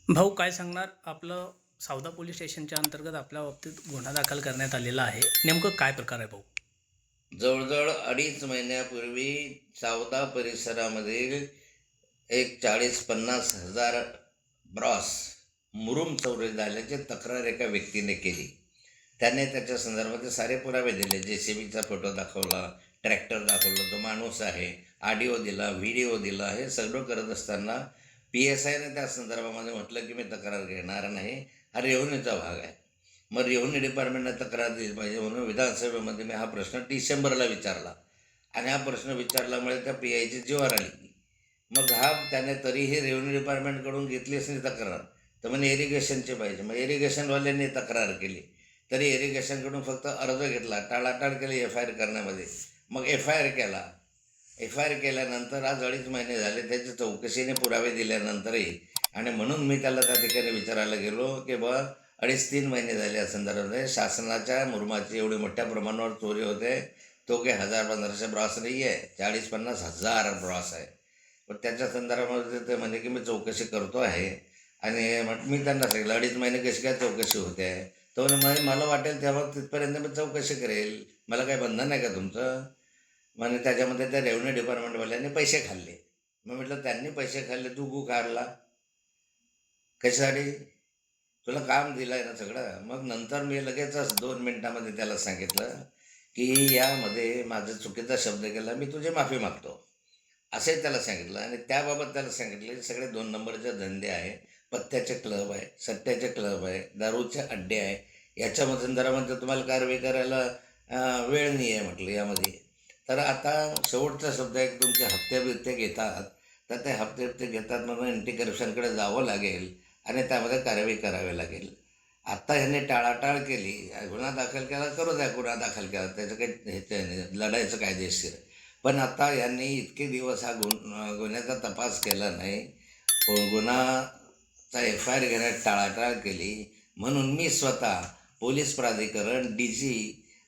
भाऊ काय सांगणार? आपलं सावदा पोलीस स्टेशनच्या अंतर्गत आपल्या बाबतीत गुन्हा दाखल करण्यात आलेला आहे. नेमकं काय प्रकार आहे भाऊ? जवळजवळ 2.5 महिन्यापूर्वी सावदा परिसरामधील एक 40-50 हजार ब्रॉस मुरुम चोरी झाल्याची तक्रार एका व्यक्तीने केली. त्याने त्याच्या संदर्भात सारे पुरावे दिले. JCBचा फोटो दाखवला, ट्रॅक्टर दाखवलं, तो माणूस आहे, ऑडिओ दिला, व्हिडिओ दिला. हे सगळं करत असताना PSIने त्या संदर्भामध्ये म्हटलं की मी तक्रार घेणार नाही, हा रेव्हेन्यूचा भाग आहे. मग रेव्हेन्यू डिपार्टमेंटने तक्रार दिली पाहिजे म्हणून विधानसभेमध्ये मी हा प्रश्न डिसेंबरला विचारला आणि हा प्रश्न विचारल्यामुळे त्या PIची जीवार आली. मग त्याने तरीही रेव्हेन्यू डिपार्टमेंटकडून घेतलीच नाही तक्रार, तर म्हणे इरिगेशनचे पाहिजे. मग इरिगेशनवाल्यांनी तक्रार केली, तरी इरिगेशनकडून फक्त अर्ज घेतला, टाळाटाळ केली FIR करण्यामध्ये. मग FIR केल्यानंतर आज 2.5 महिने झाले. त्याच्या चौकशीने पुरावे दिल्यानंतरही, आणि म्हणून मी त्याला त्या ठिकाणी विचारायला गेलो की 2.5-3 महिने झाले या संदर्भामध्ये शासनाच्या मुरुमाची एवढी मोठ्या प्रमाणावर चोरी होते. तो काही 1000-1500 ब्रॉस नाही आहे, 40-50 हजार ब्रॉस आहे. पण त्याच्या संदर्भामध्ये ते म्हणजे की मी चौकशी करतो आहे. आणि मी त्यांना सांगितलं 2.5 महिने कशी काय चौकशी होते आहे. तो मला वाटेल तेव्हा तिथपर्यंत मी चौकशी करेल, मला काही बंधन आहे का तुमचं? म्हणजे त्याच्यामध्ये त्या रेव्हेन्यू डिपार्टमेंटवाल्यांनी पैसे खाल्ले. मग म्हटलं त्यांनी पैसे खाल्ले, तू गू काढला कशासाठी? तुला काम दिलं आहे ना सगळं. मग नंतर मी लगेचच 2 मिनिटामध्ये त्याला सांगितलं की यामध्ये माझा चुकीचा शब्द केला, मी तुझी माफी मागतो, असे त्याला सांगितलं. आणि त्याबाबत त्याला सांगितले सगळे 2 नंबरचे धंदे आहे, पत्त्याचे क्लब आहे, सट्ट्याचे क्लब आहे, दारूचे अड्डे आहे. याच्यामध्ये संदर्भामध्ये तुम्हाला कारवाई करायला वेळ नाही आहे म्हटलं यामध्ये. तर आता शेवटचा शब्द आहे की तुमचे हप्ते घेतात, तर ते हप्ते घेतात म्हणून अँटी करप्शनकडे जावं लागेल आणि त्यामध्ये कारवाई करावी लागेल. आत्ता ह्यांनी टाळाटाळ केली, गुन्हा दाखल केला, करू द्या गुन्हा दाखल केला, त्याचं काही हे नाही, लढायचं कायदेशीर. पण आता यांनी इतके दिवस हा गुन्ह्याचा तपास केला नाही, गुन्हाचा FIR घेण्यात टाळाटाळ केली. म्हणून मी स्वतः पोलीस प्राधिकरण, DG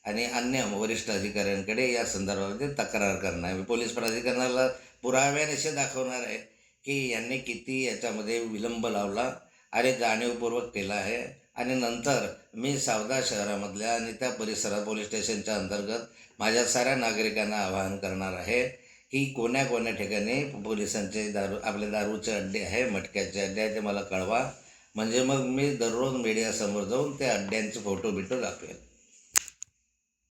आणि अन्य वरिष्ठ अधिकाऱ्यांकडे या संदर्भामध्ये तक्रार करणार. मी पोलीस प्राधिकरणाला पुराव्यानिशी दाखवणार आहे की यांनी किती याच्यामध्ये विलंब लावला आणि जाणीवपूर्वक केला आहे. आणि नंतर मी सावदा शहरामधल्या आणि त्या परिसरात पोलीस स्टेशनच्या अंतर्गत माझ्या साऱ्या नागरिकांना आवाहन करणार आहे की कोण्या ठिकाणी पोलिसांचे आपले दारूचे अड्डे आहे, मटक्याचे अड्डे आहे, ते मला कळवा. म्हणजे मग मी दररोज मीडियासमोर जाऊन त्या अड्ड्यांचे फोटो दाखवेल.